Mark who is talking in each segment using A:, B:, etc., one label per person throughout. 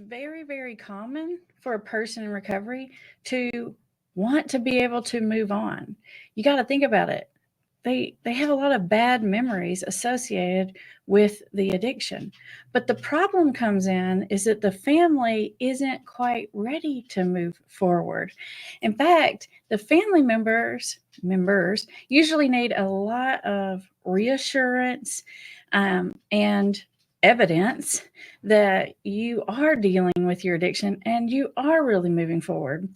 A: very, very common for a person in recovery to want to be able to move on. You got to think about it. They have a lot of bad memories associated with the addiction. But the problem comes in is that the family isn't quite ready to move forward. In fact, the family members usually need a lot of reassurance and evidence that you are dealing with your addiction and you are really moving forward.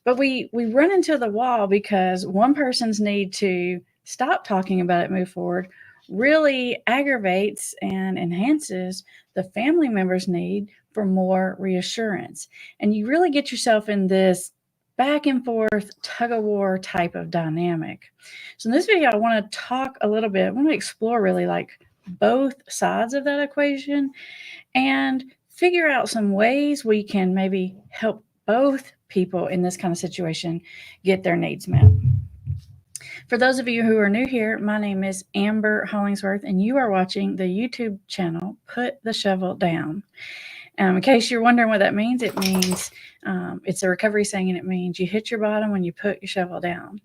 A: But we run into the wall because one person's need to stop talking about it, move forward, really aggravates and enhances the family member's need for more reassurance. And you really get yourself in this back and forth tug of war type of dynamic. So in this video, I want to talk a little bit, I want to explore really like both sides of that equation and figure out some ways we can maybe help both people in this kind of situation get their needs met. For those of you who are new here, my name is Amber Hollingsworth, and you are watching the YouTube channel Put the Shovel Down. In case you're wondering what that means, it means it's a recovery saying, and it means you hit your bottom when you put your shovel down.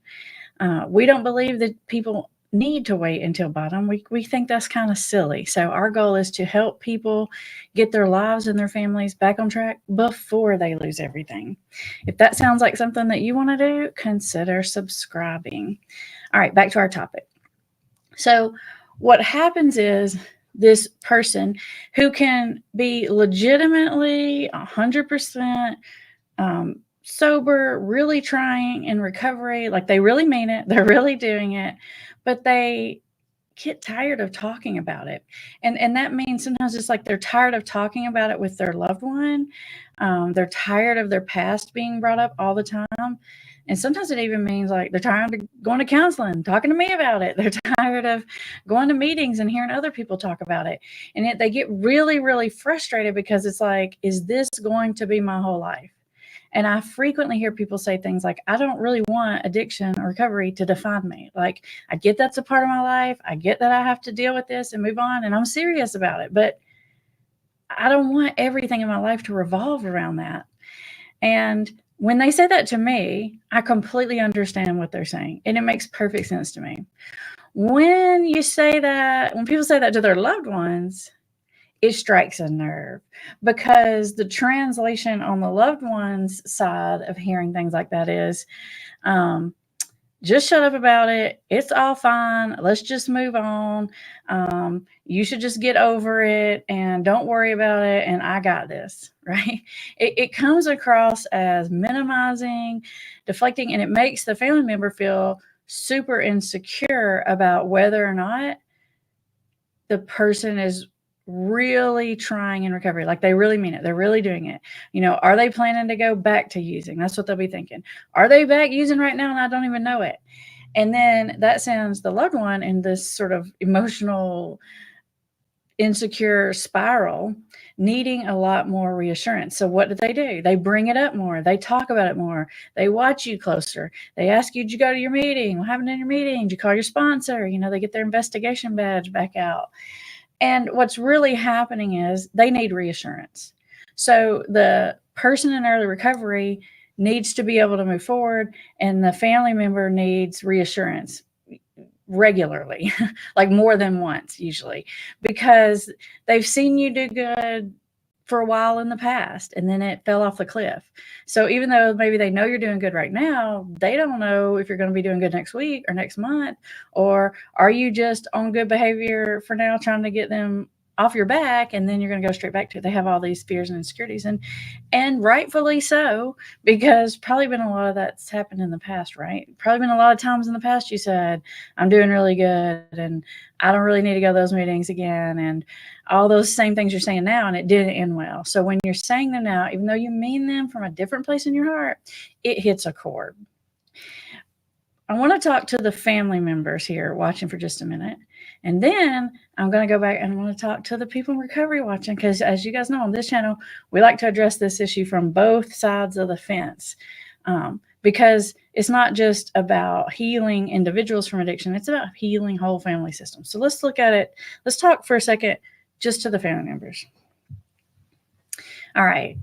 A: We don't believe that people need to wait until bottom. We think that's kind of silly. So our goal is to help people get their lives and their families back on track before they lose everything. If that sounds like something that you want to do, consider subscribing. All right, back to our topic. So what happens is this person who can be legitimately 100% sober, really trying in recovery, like they really mean it, they're really doing it, but they get tired of talking about it. And that means sometimes it's like they're tired of talking about it with their loved one. They're tired of their past being brought up all the time. And sometimes it even means like they're tired of going to counseling, talking to me about it. They're tired of going to meetings and hearing other people talk about it. And they get really, really frustrated because it's like, is this going to be my whole life? And I frequently hear people say things like, I don't really want addiction or recovery to define me. Like, I get that's a part of my life. I get that I have to deal with this and move on, and I'm serious about it. But I don't want everything in my life to revolve around that. And when they say that to me, I completely understand what they're saying. And it makes perfect sense to me. When you say that, when people say that to their loved ones, it strikes a nerve because the translation on the loved one's side of hearing things like that is, just shut up about it. It's all fine. Let's just move on. You should just get over it and don't worry about it. And I got this, right? It comes across as minimizing, deflecting, and it makes the family member feel super insecure about whether or not the person is really trying in recovery. Like they really mean it. They're really doing it. You know, are they planning to go back to using? That's what they'll be thinking. Are they back using right now and I don't even know it? And then that sends the loved one in this sort of emotional, insecure spiral, needing a lot more reassurance. So what do? They bring it up more. They talk about it more. They watch you closer. They ask you, did you go to your meeting? What happened in your meeting? Did you call your sponsor? You know, they get their investigation badge back out. And what's really happening is they need reassurance. So the person in early recovery needs to be able to move forward, and the family member needs reassurance regularly, like more than once usually, because they've seen you do good for a while in the past and then it fell off the cliff. So even though maybe they know you're doing good right now, they don't know if you're going to be doing good next week or next month, or are you just on good behavior for now trying to get them off your back and then you're going to go straight back to it. They have all these fears and insecurities, and rightfully so, because probably been a lot of that's happened in the past, right? Probably been a lot of times in the past you said, I'm doing really good and I don't really need to go to those meetings again, and all those same things you're saying now, and it didn't end well. So when you're saying them now, even though you mean them from a different place in your heart, it hits a chord. I want to talk to the family members here watching for just a minute. And then I'm going to go back and I want to talk to the people in recovery watching, because as you guys know on this channel, we like to address this issue from both sides of the fence, because it's not just about healing individuals from addiction. It's about healing whole family systems. So let's look at it. Let's talk for a second just to the family members. All right.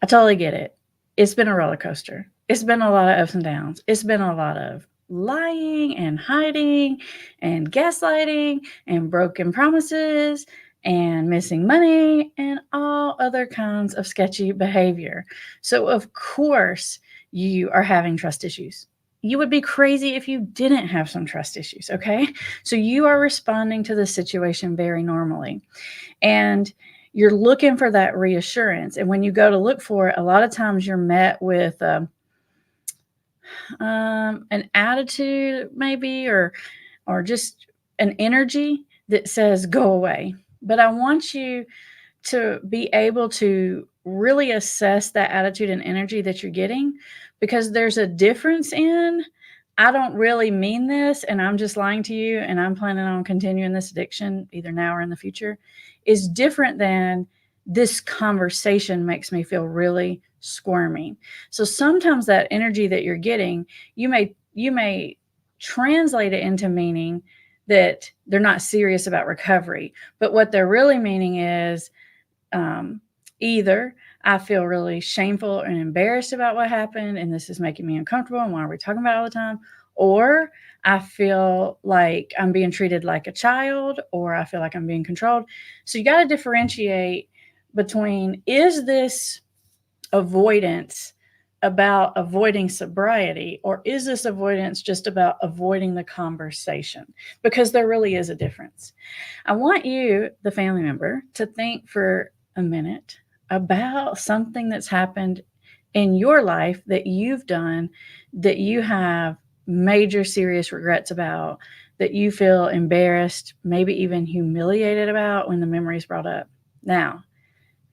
A: I totally get it. It's been a roller coaster. It's been a lot of ups and downs. It's been a lot of lying and hiding and gaslighting and broken promises and missing money and all other kinds of sketchy behavior. So, of course, you are having trust issues. You would be crazy if you didn't have some trust issues, okay? So, you are responding to the situation very normally. And you're looking for that reassurance. And when you go to look for it, a lot of times you're met with an attitude, maybe, or just an energy that says, "Go away." But I want you to be able to really assess that attitude and energy that you're getting, because there's a difference in, I don't really mean this and I'm just lying to you and I'm planning on continuing this addiction either now or in the future, is different than, this conversation makes me feel really squirmy. So sometimes that energy that you're getting, you may translate it into meaning that they're not serious about recovery, but what they're really meaning is, either I feel really shameful and embarrassed about what happened, and this is making me uncomfortable, and why are we talking about it all the time? Or I feel like I'm being treated like a child, or I feel like I'm being controlled. So you got to differentiate between, is this avoidance about avoiding sobriety, or is this avoidance just about avoiding the conversation? Because there really is a difference. I want you, the family member, to think for a minute about something that's happened in your life that you've done that you have major serious regrets about, that you feel embarrassed, maybe even humiliated about when the memory is brought up. Now,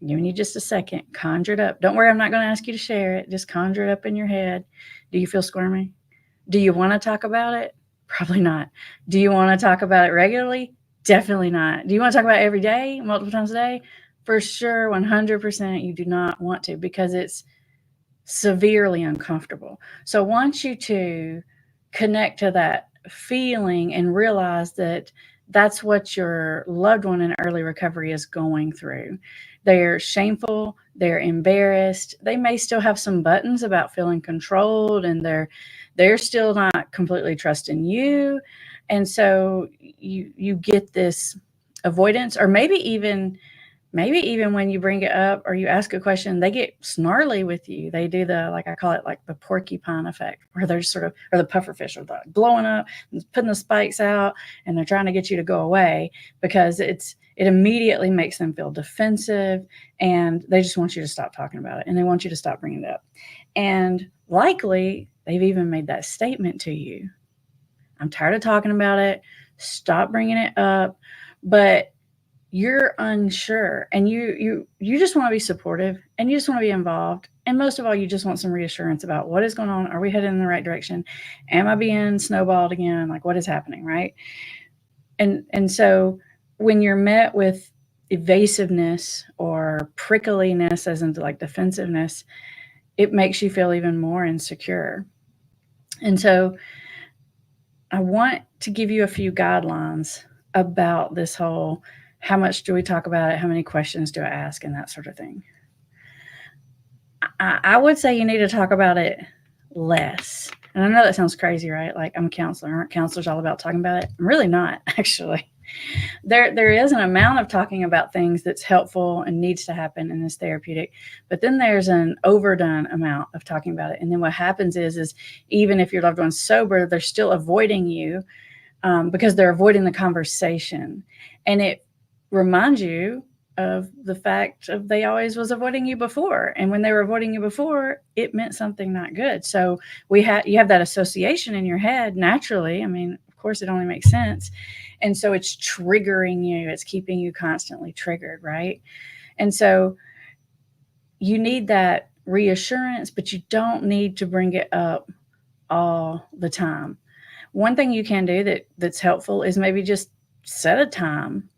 A: giving you just a second, conjure it up. Don't worry, I'm not going to ask you to share it. Just conjure it up in your head. Do you feel squirmy? Do you want to talk about it? Probably not. Do you want to talk about it regularly? Definitely not. Do you want to talk about it every day, multiple times a day? For sure, 100% you do not want to, because it's severely uncomfortable. So I want you to connect to that feeling and realize that that's what your loved one in early recovery is going through. They're shameful, they're embarrassed, they may still have some buttons about feeling controlled, and they're still not completely trusting you. And so you get this avoidance, or maybe even when you bring it up or you ask a question, they get snarly with you. They do the, like I call it, like the porcupine effect, where they're sort of, or the pufferfish, or the blowing up and putting the spikes out, and they're trying to get you to go away, because it immediately makes them feel defensive, and they just want you to stop talking about it, and they want you to stop bringing it up. And likely they've even made that statement to you: "I'm tired of talking about it. Stop bringing it up." But you're unsure, and you just want to be supportive, and you just want to be involved, and most of all, you just want some reassurance about what is going on. Are we headed in the right direction? Am I being snowballed again? Like, what is happening, right? And so when you're met with evasiveness or prickliness, as into like defensiveness, it makes you feel even more insecure. And so I want to give you a few guidelines about this whole, how much do we talk about it? How many questions do I ask? And that sort of thing. I would say you need to talk about it less. And I know that sounds crazy, right? Like, I'm a counselor. Aren't counselors all about talking about it? I'm really not, actually. There is an amount of talking about things that's helpful and needs to happen and is therapeutic, but then there's an overdone amount of talking about it. And then what happens is even if your loved one's sober, they're still avoiding you, because they're avoiding the conversation. And it reminds you of the fact of, they always was avoiding you before. And when they were avoiding you before, it meant something not good. So you have that association in your head naturally. I mean, of course, it only makes sense. And so it's triggering you. It's keeping you constantly triggered, right? And so you need that reassurance, but you don't need to bring it up all the time. One thing you can do that's helpful is maybe just set a time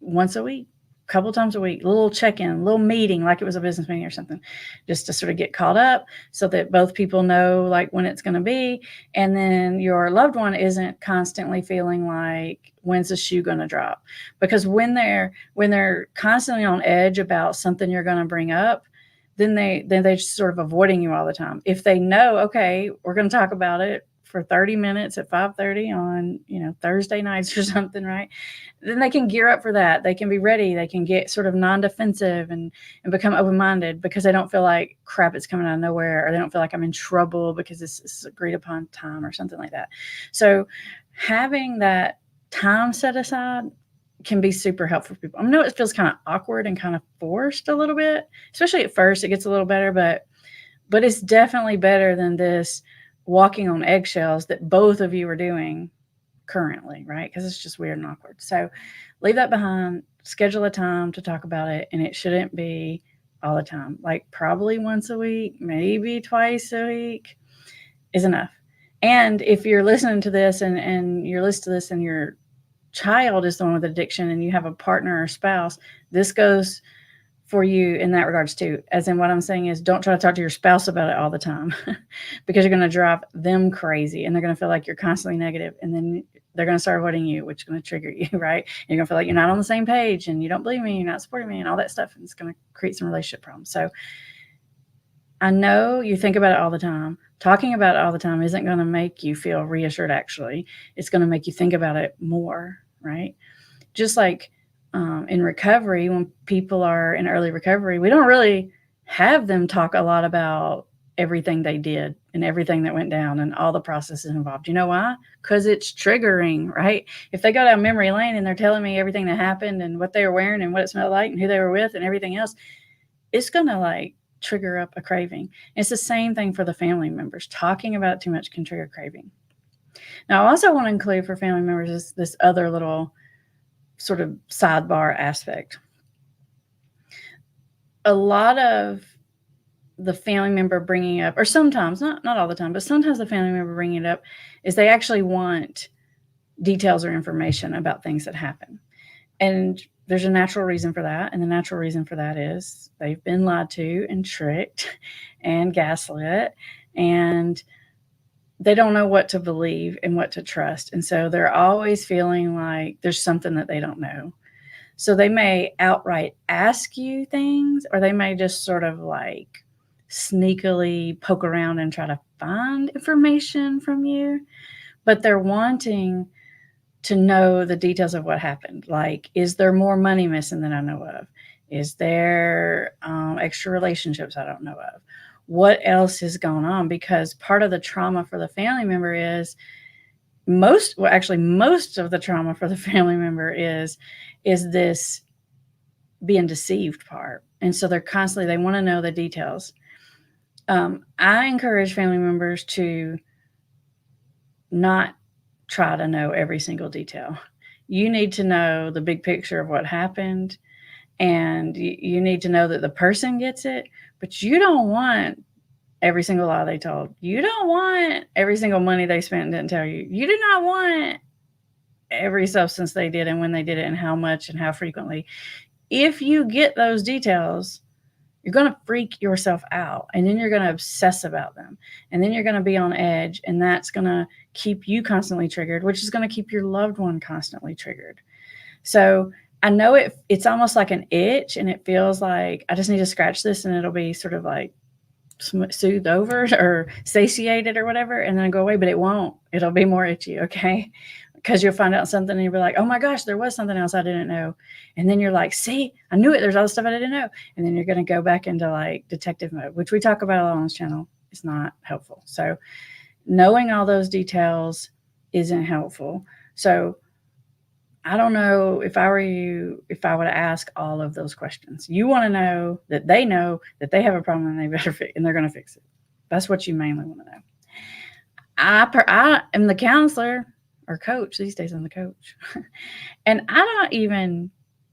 A: once a week. couple times a week, a little check-in, a little meeting, like it was a business meeting or something, just to sort of get caught up so that both people know like when it's going to be. And then your loved one isn't constantly feeling like, when's the shoe going to drop? Because when they're constantly on edge about something you're going to bring up, then they're just sort of avoiding you all the time. If they know, okay, we're going to talk about it for 30 minutes at 5:30 on, Thursday nights or something, right? Then they can gear up for that. They can be ready. They can get sort of non-defensive and become open-minded because they don't feel like crap is coming out of nowhere, or they don't feel like I'm in trouble because this is agreed upon time or something like that. So having that time set aside can be super helpful for people. I know it feels kind of awkward and kind of forced a little bit, especially at first. It gets a little better, but it's definitely better than this walking on eggshells that both of you are doing currently, right? Because it's just weird and awkward. So leave that behind, schedule a time to talk about it, and it shouldn't be all the time. Like probably once a week, maybe twice a week is enough. And if you're listening to this and you're listening to this and your child is the one with addiction and you have a partner or spouse, this goes for you in that regards too. As in, what I'm saying is, don't try to talk to your spouse about it all the time because you're going to drive them crazy and they're going to feel like you're constantly negative, and then they're going to start avoiding you, which is going to trigger you, right? And you're going to feel like you're not on the same page and you don't believe me, you're not supporting me and all that stuff. And it's going to create some relationship problems. So I know you think about it all the time. Talking about it all the time isn't going to make you feel reassured, actually. It's going to make you think about it more, right? Just like in recovery, when people are in early recovery, we don't really have them talk a lot about everything they did and everything that went down and all the processes involved. You know why? Because it's triggering, right? If they go down memory lane and they're telling me everything that happened and what they were wearing and what it smelled like and who they were with and everything else, it's going to like trigger up a craving. It's the same thing for the family members. Talking about it too much can trigger craving. Now, I also want to include for family members this other little sort of sidebar aspect. A lot of the family member bringing up, or sometimes, not all the time, but sometimes the family member bringing it up is they actually want details or information about things that happen. And there's a natural reason for that. And the natural reason for that is they've been lied to and tricked and gaslit, and they don't know what to believe and what to trust. And so they're always feeling like there's something that they don't know. So they may outright ask you things, or they may just sort of like sneakily poke around and try to find information from you, but they're wanting to know the details of what happened. Like, is there more money missing than I know of? Is there extra relationships I don't know of? What else has gone on? Because part of the trauma for the family member is most of the trauma for the family member is this being deceived part. And so they're constantly, they want to know the details. I encourage family members to not try to know every single detail. You need to know the big picture of what happened, and you need to know that the person gets it, but you don't want every single lie they told. You don't want every single money they spent and didn't tell you. You do not want every substance they did and when they did it and how much and how frequently. If you get those details, you're going to freak yourself out, and then you're going to obsess about them, and then you're going to be on edge, and that's going to keep you constantly triggered, which is going to keep your loved one constantly triggered. So I know it's almost like an itch, and it feels like I just need to scratch this and it'll be sort of like soothed over or satiated or whatever, and then go away, but it won't. It'll be more itchy, okay? Because you'll find out something and you'll be like, oh my gosh, there was something else I didn't know. And then you're like, see, I knew it. There's all this stuff I didn't know. And then you're going to go back into like detective mode, which we talk about a lot on this channel. It's not helpful. So knowing all those details isn't helpful. So I don't know, if I were you, if I would ask all of those questions. You want to know that they have a problem and they're going to fix it. That's what you mainly want to know. I am the counselor or coach. These days I'm the coach. And I don't even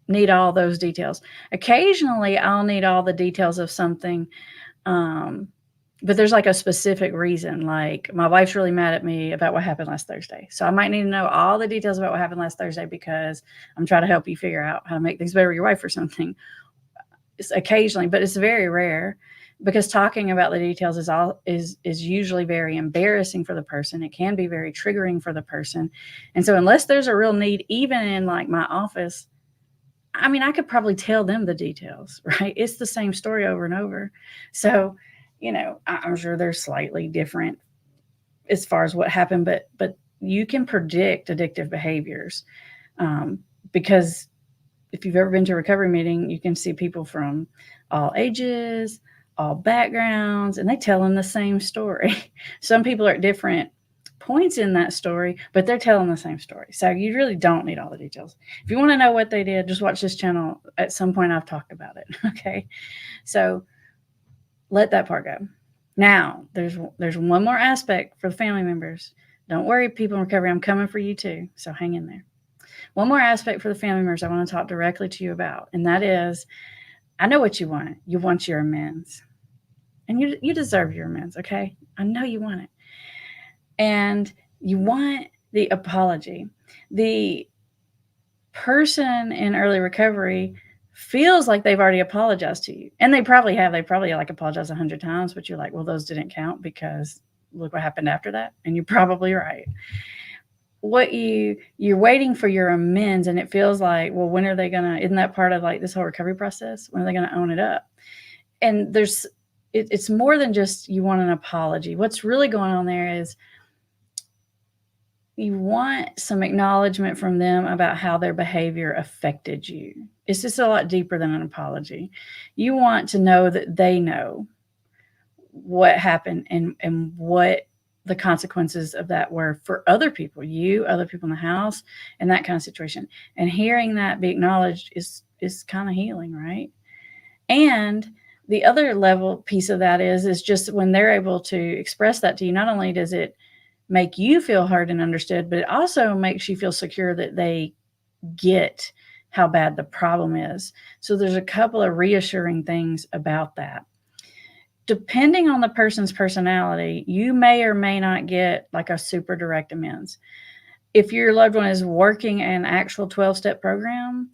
A: need all those details. Occasionally I'll need all the details of something, but there's like a specific reason. Like, my wife's really mad at me about what happened last Thursday. So I might need to know all the details about what happened last Thursday because I'm trying to help you figure out how to make things better with your wife or something. It's occasionally, but it's very rare because talking about the details is usually very embarrassing for the person. It can be very triggering for the person. And so unless there's a real need, even in like my office, I mean, I could probably tell them the details, right? It's the same story over and over. So, I'm sure they're slightly different as far as what happened, but you can predict addictive behaviors, because if you've ever been to a recovery meeting, you can see people from all ages, all backgrounds, and they tell them the same story. Some people are at different points in that story, but they're telling the same story. So you really don't need all the details. If you want to know what they did, just watch this channel. At some point, I've talked about it. Okay. So let that part go. Now, there's one more aspect for the family members. Don't worry, people in recovery. I'm coming for you too. So hang in there. One more aspect for the family members I want to talk directly to you about, and that is, I know what you want. You want your amends. And you deserve your amends, okay? I know you want it. And you want the apology. The person in early recovery feels like they've already apologized to you. And they probably have. They probably like apologized 100 times, but you're like, well, those didn't count because look what happened after that. And you're probably right. You're waiting for your amends, and it feels like, well, when are they gonna, isn't that part of like this whole recovery process? When are they gonna own it up? And it's more than just you want an apology. What's really going on there is you want some acknowledgement from them about how their behavior affected you. It's just a lot deeper than an apology. You want to know that they know what happened and what the consequences of that were for other people, other people in the house, and that kind of situation. And hearing that be acknowledged is kind of healing, right? And the other level piece of that is just when they're able to express that to you, not only does it make you feel heard and understood, but it also makes you feel secure that they get how bad the problem is. So there's a couple of reassuring things about that. Depending on the person's personality, you may or may not get like a super direct amends. If your loved one is working an actual 12-step program,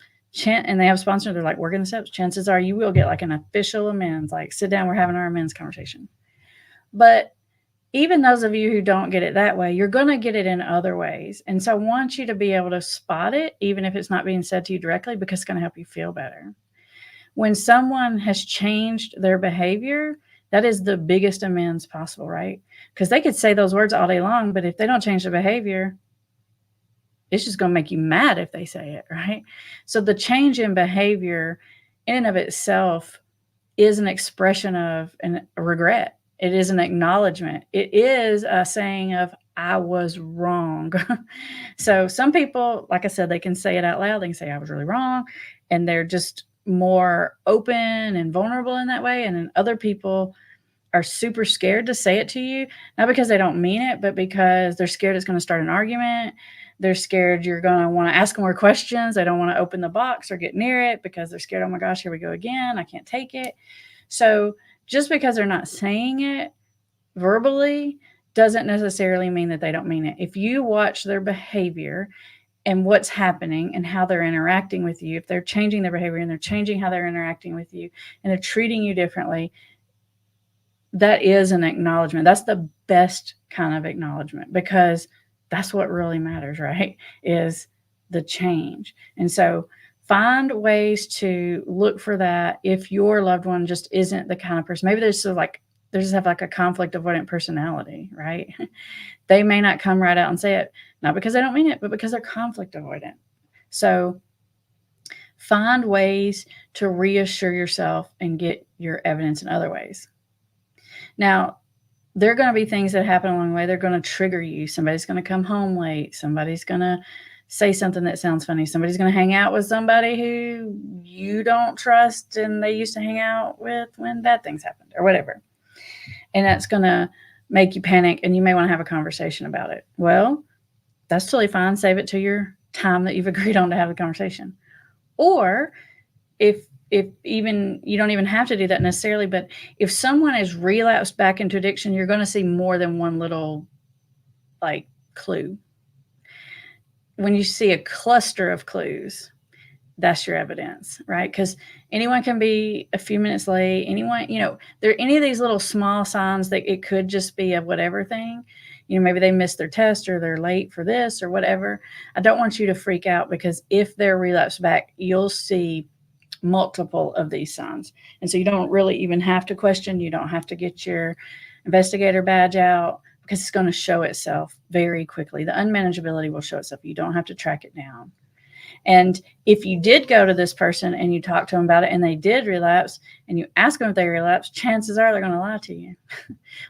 A: and they have a sponsor, they're like working the steps, chances are you will get like an official amends, like sit down, we're having our amends conversation. But even those of you who don't get it that way, you're going to get it in other ways. And so I want you to be able to spot it, even if it's not being said to you directly, because it's going to help you feel better. When someone has changed their behavior, that is the biggest amends possible, right? Because they could say those words all day long, but if they don't change their behavior, it's just going to make you mad if they say it, right? So the change in behavior in and of itself is an expression of a regret. It is an acknowledgement. It is a saying of, I was wrong. So some people, like I said, they can say it out loud. They can say, I was really wrong. And they're just more open and vulnerable in that way. And then other people are super scared to say it to you, not because they don't mean it, but because they're scared it's going to start an argument. They're scared you're going to want to ask them more questions. They don't want to open the box or get near it because they're scared, oh my gosh, here we go again. I can't take it. So just because they're not saying it verbally doesn't necessarily mean that they don't mean it. If you watch their behavior and what's happening and how they're interacting with you, if they're changing their behavior and they're changing how they're interacting with you and they're treating you differently, that is an acknowledgement. That's the best kind of acknowledgement, because that's what really matters, right? Is the change. And so find ways to look for that if your loved one just isn't the kind of person. Maybe they just have like a conflict avoidant personality, right? They may not come right out and say it, not because they don't mean it, but because they're conflict avoidant. So find ways to reassure yourself and get your evidence in other ways. Now, there are going to be things that happen along the way. They're going to trigger you. Somebody's going to come home late. Somebody's going to say something that sounds funny. Somebody's going to hang out with somebody who you don't trust and they used to hang out with when bad things happened or whatever. And that's going to make you panic, and you may want to have a conversation about it. Well, that's totally fine. Save it to your time that you've agreed on to have the conversation. Or if if even you don't even have to do that necessarily, but if someone has relapsed back into addiction, you're going to see more than one little like clue. When you see a cluster of clues, that's your evidence, right? Because anyone can be a few minutes late. Anyone, there are any of these little small signs that it could just be a whatever thing. Maybe they missed their test or they're late for this or whatever. I don't want you to freak out, because if they're relapsed back, you'll see multiple of these signs. And so you don't really even have to question. You don't have to get your investigator badge out, because it's going to show itself very quickly. The unmanageability will show itself. You don't have to track it down. And if you did go to this person and you talk to them about it and they did relapse and you ask them if they relapsed, chances are they're going to lie to you.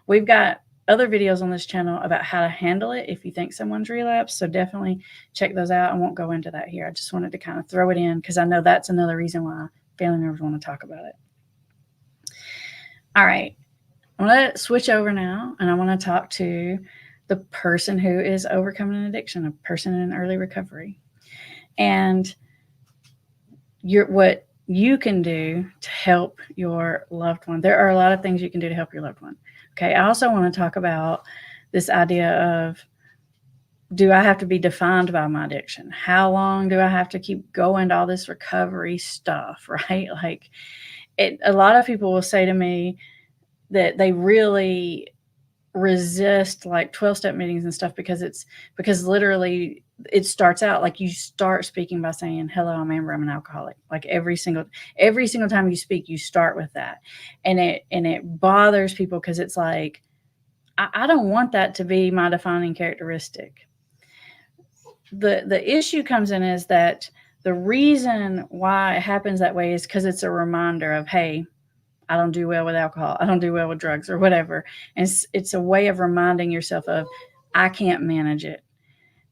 A: We've got other videos on this channel about how to handle it if you think someone's relapsed. So definitely check those out. I won't go into that here. I just wanted to kind of throw it in, because I know that's another reason why family members want to talk about it. All right. I'm going to switch over now, and I want to talk to the person who is overcoming an addiction, a person in early recovery. And what you can do to help your loved one. There are a lot of things you can do to help your loved one. Okay. I also want to talk about this idea of, do I have to be defined by my addiction? How long do I have to keep going to all this recovery stuff, right? Like, a lot of people will say to me that they really resist like 12-step meetings and stuff, because literally it starts out like you start speaking by saying, hello, I'm Amber, I'm an alcoholic. Like every single time you speak, you start with that. And it bothers people, because it's like, I don't want that to be my defining characteristic. The issue comes in is that the reason why it happens that way is because it's a reminder of, hey, I don't do well with alcohol, I don't do well with drugs, or whatever. And it's a way of reminding yourself of, I can't manage it.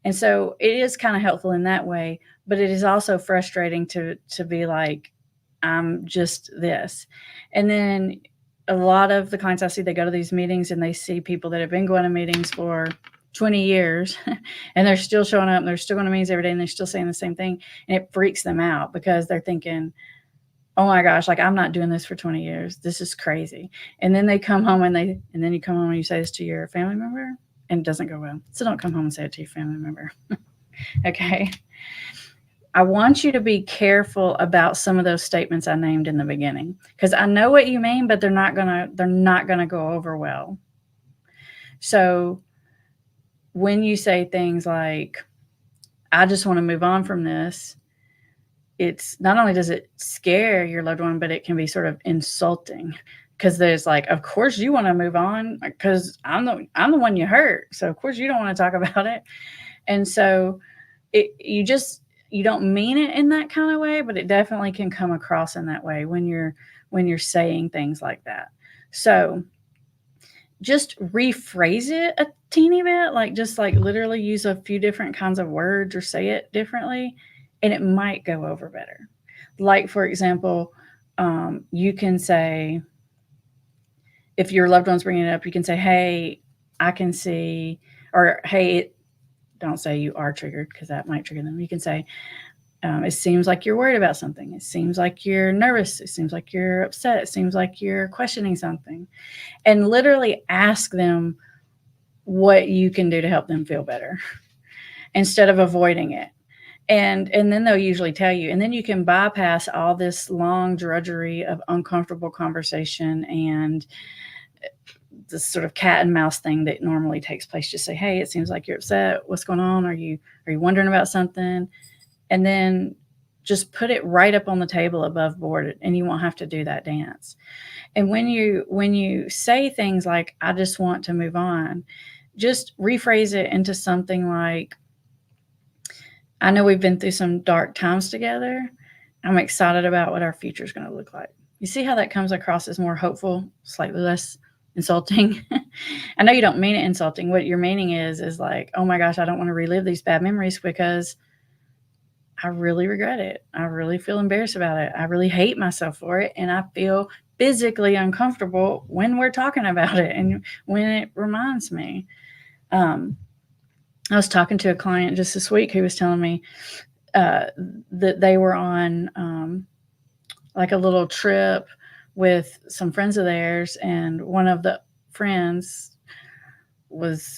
A: And so it is kind of helpful in that way, but it is also frustrating to be like, I'm just this. And then a lot of the clients I see, they go to these meetings and they see people that have been going to meetings for 20 years and they're still showing up and they're still going to meetings every day and they're still saying the same thing. And it freaks them out, because they're thinking, oh my gosh, like I'm not doing this for 20 years. This is crazy. And then they come home and then you come home and you say this to your family member and it doesn't go well. So don't come home and say it to your family member. Okay. I want you to be careful about some of those statements I named in the beginning, because I know what you mean, but they're not gonna go over well. So when you say things like, I just want to move on from this, it's not only does it scare your loved one, but it can be sort of insulting, because there's like, of course you want to move on, because I'm the one you hurt. So of course you don't want to talk about it. And so you don't mean it in that kind of way, but it definitely can come across in that way when you're saying things like that. So just rephrase it a teeny bit, like just like literally use a few different kinds of words or say it differently, and it might go over better. Like, for example, you can say, if your loved one's bringing it up, you can say, hey, I can see, or hey, don't say you are triggered, because that might trigger them. You can say, it seems like you're worried about something. It seems like you're nervous. It seems like you're upset. It seems like you're questioning something. And literally ask them what you can do to help them feel better instead of avoiding it. And then they'll usually tell you. And then you can bypass all this long drudgery of uncomfortable conversation and this sort of cat and mouse thing that normally takes place. Just say, hey, it seems like you're upset. What's going on? Are you wondering about something? And then just put it right up on the table above board, and you won't have to do that dance. And when you say things like, I just want to move on, just rephrase it into something like, I know we've been through some dark times together. I'm excited about what our future is going to look like. You see how that comes across as more hopeful, slightly less insulting? I know you don't mean it insulting. What your meaning is like, oh my gosh, I don't want to relive these bad memories because I really regret it. I really feel embarrassed about it. I really hate myself for it. And I feel physically uncomfortable when we're talking about it and when it reminds me. I was talking to a client just this week who was telling me that they were on like a little trip with some friends of theirs, and one of the friends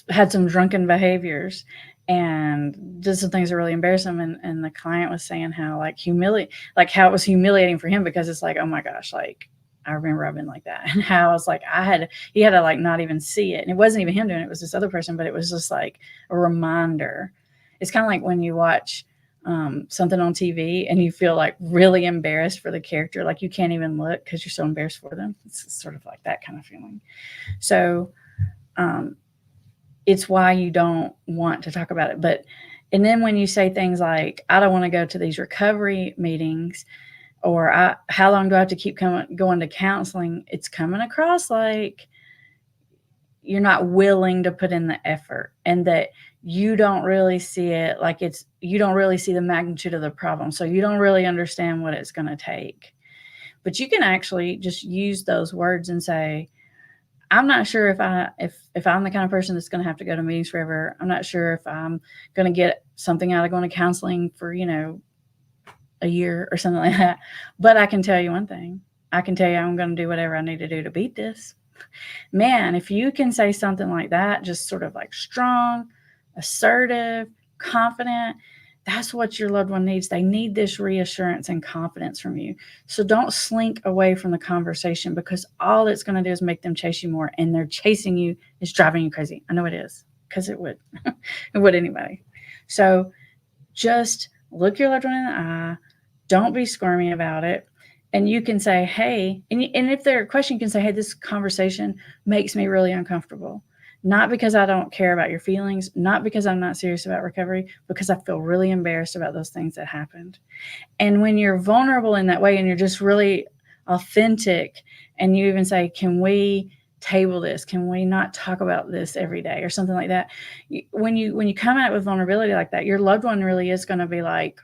A: had some drunken behaviors and did some things that really embarrassed him, and the client was saying how how it was humiliating for him, because it's like, oh my gosh, like I remember I've been like that, and how it's like he had to like not even see it, and it wasn't even him doing it, it was this other person, but it was just like a reminder. It's kind of like when you watch something on TV and you feel like really embarrassed for the character, like you can't even look because you're so embarrassed for them. It's sort of like that kind of feeling. So it's why you don't want to talk about it. And then when you say things like, I don't want to go to these recovery meetings, or how long do I have to keep going to counseling? It's coming across like you're not willing to put in the effort, and that you don't really see it, like you don't really see the magnitude of the problem. So you don't really understand what it's going to take. But you can actually just use those words and say, I'm not sure if I'm the kind of person that's going to have to go to meetings forever. I'm not sure if I'm going to get something out of going to counseling for, a year or something like that. But I can tell you one thing. I can tell you I'm going to do whatever I need to do to beat this. Man, if you can say something like that, just sort of like strong, assertive, confident, that's what your loved one needs. They need this reassurance and confidence from you. So don't slink away from the conversation, because all it's going to do is make them chase you more. And they're chasing you is driving you crazy. I know it is, because it would. It would anybody. So just look your loved one in the eye. Don't be squirmy about it. And you can say, hey, and if they're a question, you can say, hey, this conversation makes me really uncomfortable. Not because I don't care about your feelings, not because I'm not serious about recovery, because I feel really embarrassed about those things that happened. And when you're vulnerable in that way, and you're just really authentic, and you even say, can we table this? Can we not talk about this every day, or something like that? When you come out with vulnerability like that, your loved one really is going to be like,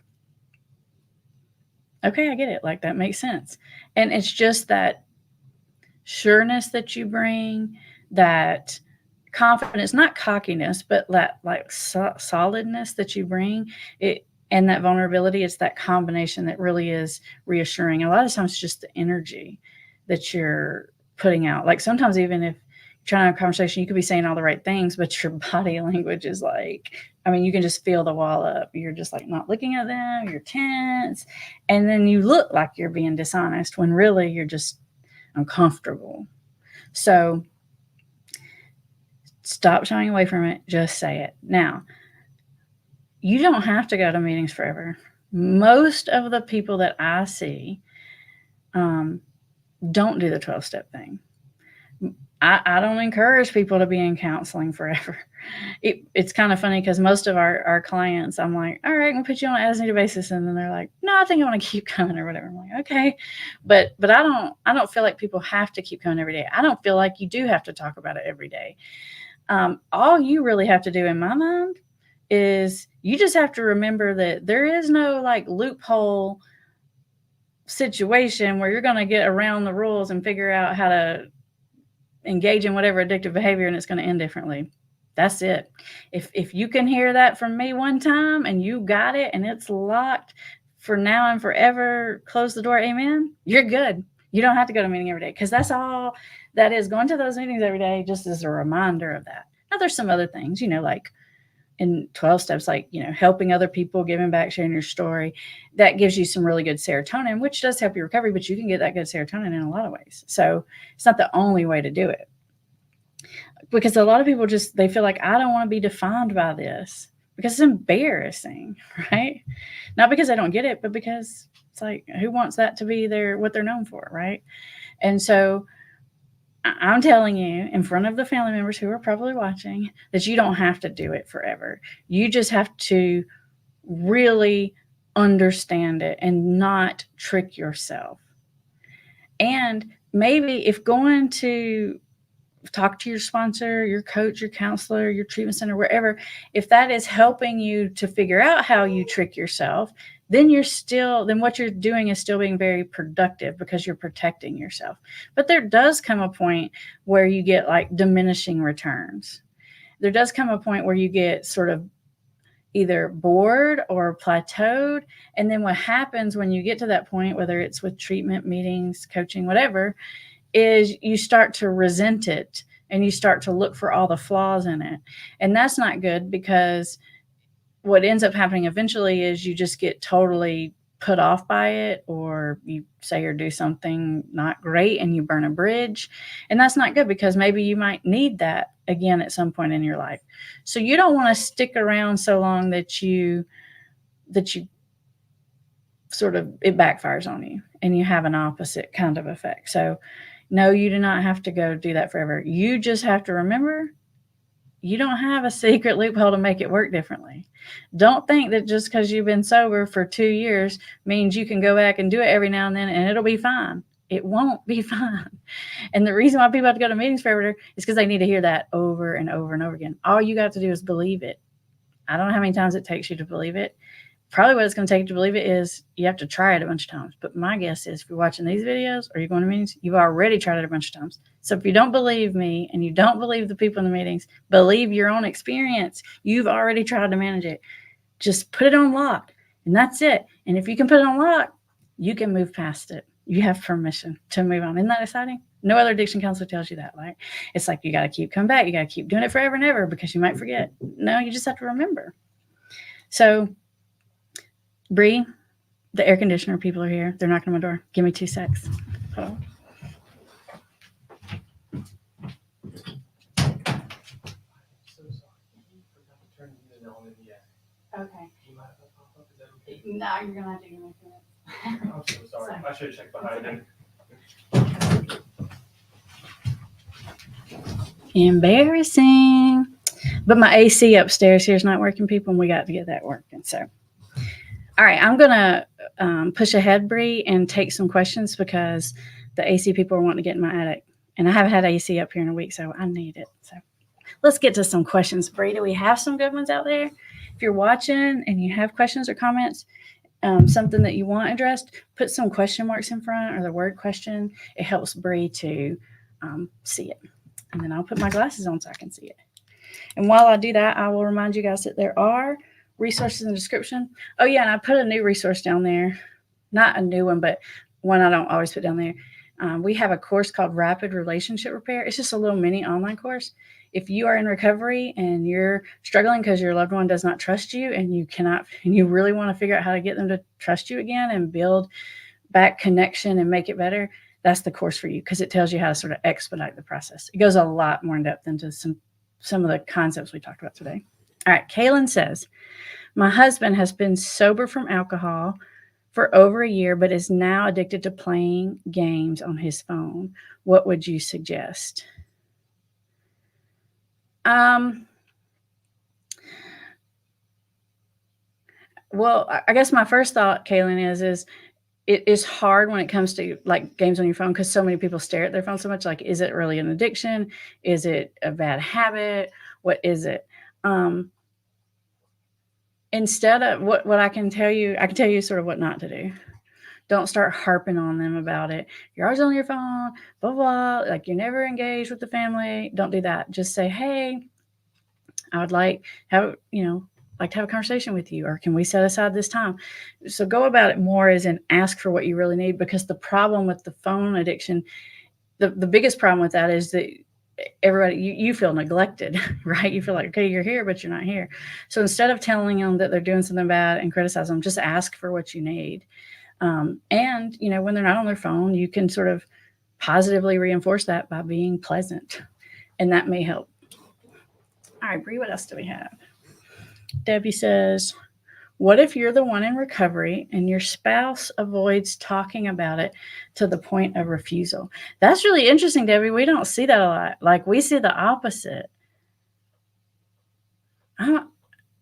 A: okay, I get it. Like, that makes sense. And it's just that sureness that you bring, that confidence, not cockiness, but that like solidness that you bring, it, and that vulnerability, it's that combination that really is reassuring. A lot of times it's just the energy that you're putting out. Like sometimes even if you're trying to have a conversation, you could be saying all the right things, but your body language is like, I mean, you can just feel the wall up. You're just like not looking at them, you're tense, and then you look like you're being dishonest when really you're just uncomfortable. So stop shying away from it. Just say it. Now, you don't have to go to meetings forever. Most of the people that I see don't do the 12-step thing. I don't encourage people to be in counseling forever. It's kind of funny because most of our clients, I'm like, all right, I'm going to put you on an as-needed basis. And then they're like, no, I think I want to keep coming or whatever. I'm like, okay. But I don't feel like people have to keep coming every day. I don't feel like you do have to talk about it every day. All you really have to do in my mind is you just have to remember that there is no like loophole situation where you're going to get around the rules and figure out how to engage in whatever addictive behavior and it's going to end differently. That's it. If you can hear that from me one time and you got it and it's locked for now and forever, close the door, amen, you're good. You don't have to go to a meeting every day, because that's all that is. Going to those meetings every day just is a reminder of that. Now there's some other things, like in 12 steps, like, helping other people, giving back, sharing your story, that gives you some really good serotonin, which does help your recovery, but you can get that good serotonin in a lot of ways. So it's not the only way to do it, because a lot of people they feel like, I don't want to be defined by this, because it's embarrassing, right? Not because they don't get it, but because it's like, who wants that to be what they're known for, right? And so I'm telling you in front of the family members who are probably watching that you don't have to do it forever. You just have to really understand it and not trick yourself. And maybe if going to talk to your sponsor, your coach, your counselor, your treatment center, wherever, if that is helping you to figure out how you trick yourself, then what you're doing is still being very productive, because you're protecting yourself. But there does come a point where you get like diminishing returns. There does come a point where you get sort of, either bored or plateaued. And then what happens when you get to that point, whether it's with treatment, meetings, coaching, whatever, is you start to resent it and you start to look for all the flaws in it. And that's not good, because what ends up happening eventually is you just get totally put off by it, or you say or do something not great and you burn a bridge. And that's not good, because maybe you might need that again at some point in your life. So you don't want to stick around so long that you sort of, it backfires on you and you have an opposite kind of effect. So no, you do not have to go do that forever. You just have to remember, you don't have a secret loophole to make it work differently. Don't think that just because you've been sober for 2 years means you can go back and do it every now and then and it'll be fine. It won't be fine. And the reason why people have to go to meetings forever is because they need to hear that over and over and over again. All you got to do is believe it. I don't know how many times it takes you to believe it. Probably what it's going to take to believe it is you have to try it a bunch of times. But my guess is if you're watching these videos or you're going to meetings, you've already tried it a bunch of times. So if you don't believe me and you don't believe the people in the meetings, believe your own experience. You've already tried to manage it. Just put it on lock, and that's it. And if you can put it on lock, you can move past it. You have permission to move on. Isn't that exciting? No other addiction counselor tells you that, right? It's like you got to keep coming back. You got to keep doing it forever and ever because you might forget. No, you just have to remember. So Bree, the air conditioner people are here. They're knocking on my door. Give me 2 secs. Hold on. Okay. No, you're gonna have to give me a minute.
B: I'm so sorry. I should have checked behind him.
A: Embarrassing. But my AC upstairs here is not working, people, and we got to get that working. So, all right, I'm gonna push ahead, Bree, and take some questions because the AC people are wanting to get in my attic, and I haven't had AC up here in a week, so I need it. So, let's get to some questions, Bree. Do we have some good ones out there? If you're watching and you have questions or comments, something that you want addressed, put some question marks in front or the word question. It helps Bree to see it. And then I'll put my glasses on so I can see it. And while I do that, I will remind you guys that there are resources in the description. Oh, yeah, and I put a new resource down there. Not a new one, but one I don't always put down there. We have a course called Rapid Relationship Repair. It's just a little mini online course. If you are in recovery and you're struggling because your loved one does not trust you and you really want to figure out how to get them to trust you again and build back connection and make it better, that's the course for you, because it tells you how to sort of expedite the process. It goes a lot more in depth into some of the concepts we talked about today. All right, Kaylin says, my husband has been sober from alcohol for over a year, but is now addicted to playing games on his phone. What would you suggest? Well, I guess my first thought, Kaylin, is it is hard when it comes to like games on your phone, because so many people stare at their phone so much. Like, is it really an addiction? Is it a bad habit? What is it? Instead of what I can tell you, I can tell you sort of what not to do. Don't start harping on them about it. You're always on your phone, blah, blah, like you're never engaged with the family. Don't do that. Just say, hey, I would like to have a conversation with you, or can we set aside this time? So go about it more as in ask for what you really need, because the problem with the phone addiction, the biggest problem with that is that everybody, you feel neglected, right? You feel like, okay, you're here, but you're not here. So instead of telling them that they're doing something bad and criticize them, just ask for what you need. And, when they're not on their phone, you can sort of positively reinforce that by being pleasant, and that may help. All right, Bree, what else do we have? Debbie says, what if you're the one in recovery and your spouse avoids talking about it to the point of refusal? That's really interesting, Debbie. We don't see that a lot. Like, we see the opposite.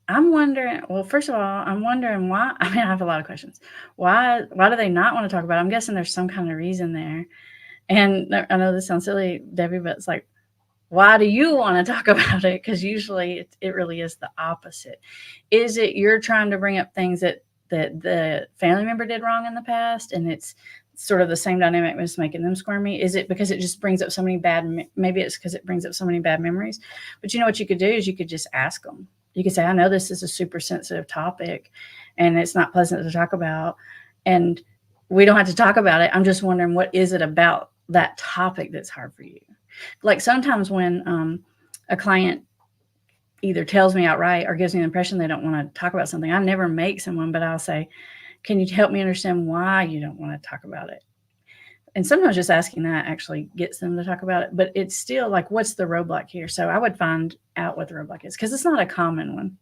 A: I'm wondering, well, first of all, I'm wondering why. I mean, I have a lot of questions. Why do they not want to talk about it? I'm guessing there's some kind of reason there. And I know this sounds silly, Debbie, but it's like, why do you want to talk about it? Because usually it really is the opposite. Is it you're trying to bring up things that the family member did wrong in the past, and it's sort of the same dynamic that's making them squirmy? Is it because it just brings up so many maybe it's because it brings up so many bad memories? But you know what you could do is you could just ask them. You can say, I know this is a super sensitive topic and it's not pleasant to talk about. And we don't have to talk about it. I'm just wondering, what is it about that topic that's hard for you? Like sometimes when a client either tells me outright or gives me the impression they don't want to talk about something, I never make someone, but I'll say, can you help me understand why you don't want to talk about it? And sometimes just asking that actually gets them to talk about it, but it's still like, what's the roadblock here? So I would find out what the roadblock is because it's not a common one.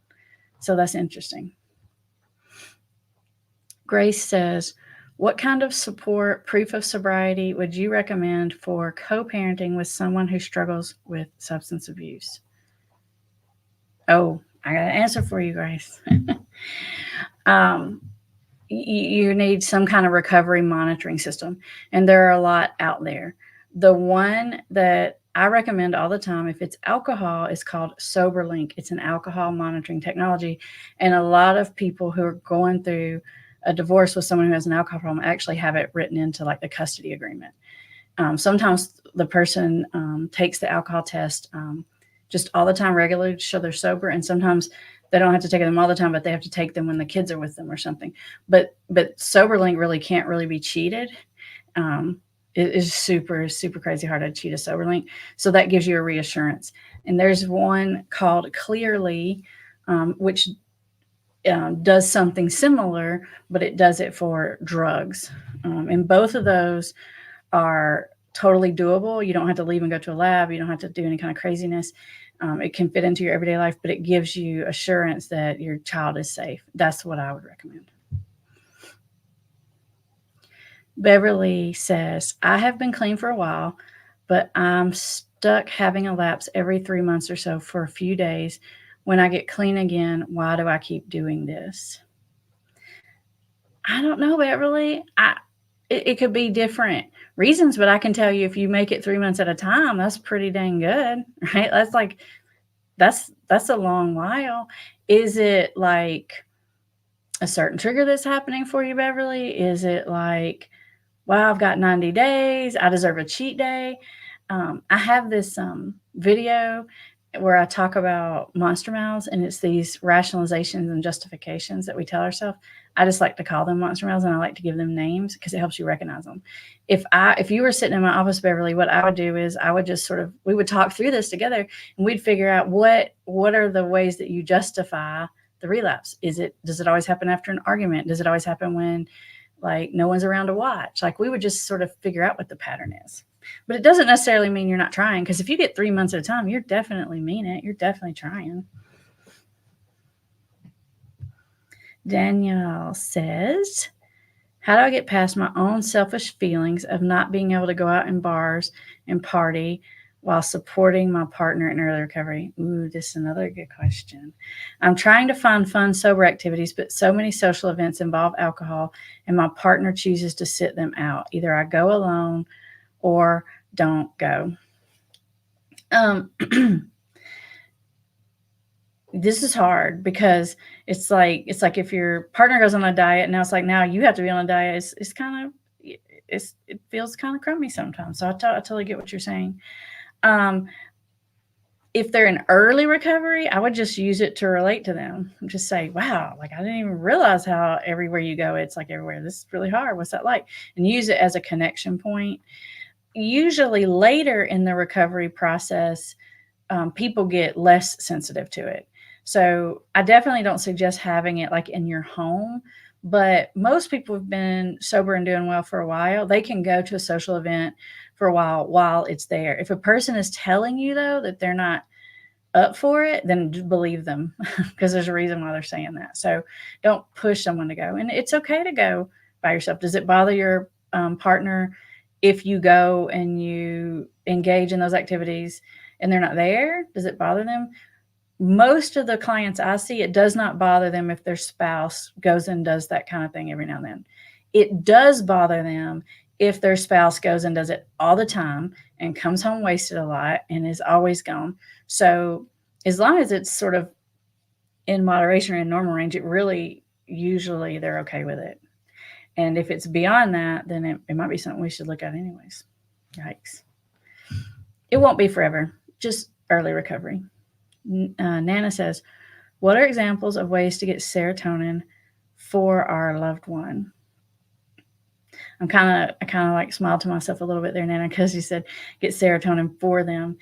A: So that's interesting. Grace says, what kind of support, proof of sobriety would you recommend for co-parenting with someone who struggles with substance abuse? Oh, I got an answer for you, Grace. You need some kind of recovery monitoring system, and there are a lot out there. The one that I recommend all the time, if it's alcohol, is called SoberLink. It's an alcohol monitoring technology, and a lot of people who are going through a divorce with someone who has an alcohol problem actually have it written into like the custody agreement. Sometimes the person takes the alcohol test just all the time regularly to show they're sober, and sometimes they don't have to take them all the time, but they have to take them when the kids are with them or something. But SoberLink really can't really be cheated. It is super, super crazy hard to cheat a SoberLink. So that gives you a reassurance. And there's one called Clearly, which does something similar, but it does it for drugs. And both of those are totally doable. You don't have to leave and go to a lab. You don't have to do any kind of craziness. It can fit into your everyday life, but it gives you assurance that your child is safe. That's what I would recommend. Beverly says, I have been clean for a while, but I'm stuck having a lapse every 3 months or so for a few days. When I get clean again, why do I keep doing this? I don't know, Beverly. It could be different reasons, but I can tell you if you make it 3 months at a time, that's pretty dang good, right? That's a long while. Is it like a certain trigger that's happening for you, Beverly? Is it like, wow, I've got 90 days, I deserve a cheat day? I have this video where I talk about monster mouths, and it's these rationalizations and justifications that we tell ourselves. I just like to call them monster mouths, and I like to give them names because it helps you recognize them. If you were sitting in my office, Beverly, what I would do is I would just we would talk through this together, and we'd figure out what are the ways that you justify the relapse. Does it always happen after an argument? Does it always happen when like no one's around to watch? Like we would just sort of figure out what the pattern is. But it doesn't necessarily mean you're not trying, because if you get 3 months at a time, you're definitely mean it. You're definitely trying. Danielle says, how do I get past my own selfish feelings of not being able to go out in bars and party while supporting my partner in early recovery? Ooh, this is another good question. I'm trying to find fun, sober activities, but so many social events involve alcohol, and my partner chooses to sit them out. Either I go alone or don't go. This is hard because it's like if your partner goes on a diet, now it's like now you have to be on a diet. It feels kind of crummy sometimes. So I totally get what you're saying. If they're in early recovery, I would just use it to relate to them. Just say, wow, like I didn't even realize how everywhere you go, it's like everywhere. This is really hard. What's that like? And use it as a connection point. Usually later in the recovery process, people get less sensitive to it. So I definitely don't suggest having it like in your home, but most people have been sober and doing well for a while. They can go to a social event for a while it's there. If a person is telling you though that they're not up for it, then believe them because there's a reason why they're saying that. So don't push someone to go. And it's okay to go by yourself. Does it bother your partner if you go and you engage in those activities and they're not there? Does it bother them? Most of the clients I see, it does not bother them if their spouse goes and does that kind of thing every now and then. It does bother them if their spouse goes and does it all the time and comes home wasted a lot and is always gone. So as long as it's sort of in moderation or in normal range, it really usually they're okay with it. And if it's beyond that, then it might be something we should look at anyways. Yikes. It won't be forever, just early recovery. Nana says, What are examples of ways to get serotonin for our loved one? I kind of like smiled to myself a little bit there, Nana, because you said get serotonin for them.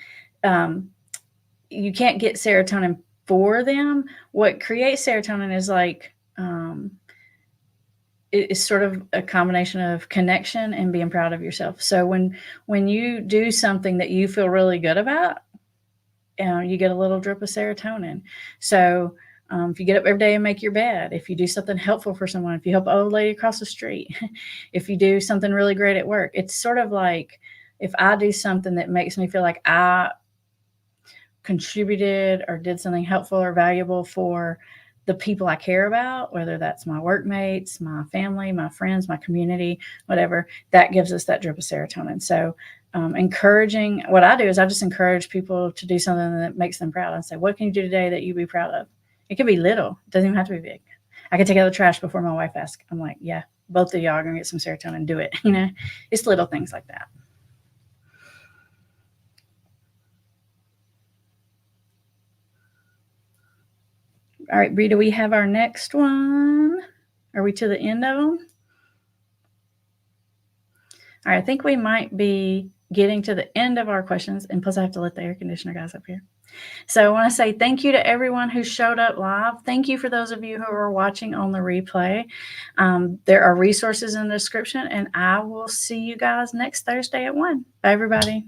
A: You can't get serotonin for them. What creates serotonin is like, it's sort of a combination of connection and being proud of yourself. So when you do something that you feel really good about, you get a little drip of serotonin. So if you get up every day and make your bed, if you do something helpful for someone, if you help an old lady across the street, if you do something really great at work, it's sort of like if I do something that makes me feel like I contributed or did something helpful or valuable for the people I care about, whether that's my workmates, my family, my friends, my community, whatever, that gives us that drip of serotonin. So encouraging, what I do is I just encourage people to do something that makes them proud. I say, what can you do today that you be proud of? It can be little. It doesn't even have to be big. I can take out the trash before my wife asks. I'm like, yeah, both of y'all are going to get some serotonin. Do it. It's little things like that. All right, Bree, do we have our next one? Are we to the end of them? All right, I think we might be getting to the end of our questions, and plus I have to let the air conditioner guys up here. So I want to say thank you to everyone who showed up live. Thank you for those of you who are watching on the replay. There are resources in the description, and I will see you guys next Thursday at 1. Bye, everybody.